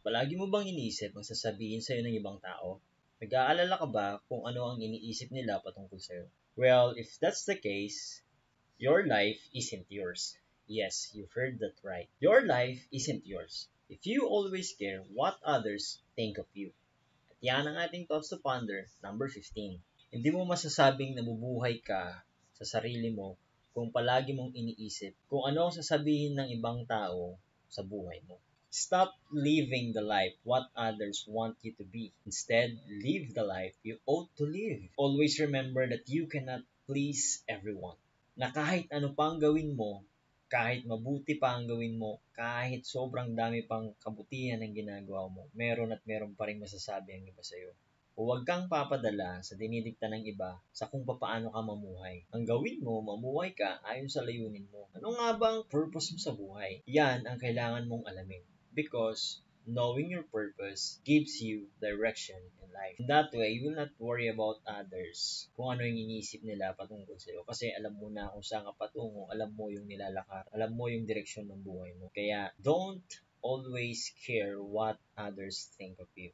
Palagi mo bang iniisip ang sasabihin sa'yo ng ibang tao? Nag-aalala ka ba kung ano ang iniisip nila patungkol sa'yo? Well, if that's the case, your life isn't yours. Yes, you heard that right. Your life isn't yours. If you always care what others think of you. At yan ang ating thoughts to ponder, number 15. Hindi mo masasabing nabubuhay ka sa sarili mo kung palagi mong iniisip kung ano ang sasabihin ng ibang tao sa buhay mo. Stop living the life what others want you to be. Instead, live the life you ought to live. Always remember that you cannot please everyone. Na kahit ano pa ang gawin mo, kahit mabuti pa ang gawin mo, kahit sobrang dami pang kabutihan ang ginagawa mo, meron pa rin masasabi ang iba sa'yo. Huwag kang papadala sa dinidikta ng iba sa kung paano ka mamuhay. Ang gawin mo, mamuhay ka ayon sa layunin mo. Ano nga ba ang purpose mo sa buhay? Yan ang kailangan mong alamin. Because knowing your purpose gives you direction in life. In that way, you will not worry about others kung ano yung iniisip nila patungkol sa'yo. Kasi alam mo na kung saan ka patungo, alam mo yung nilalakar, alam mo yung direksyon ng buhay mo. Kaya don't always care what others think of you.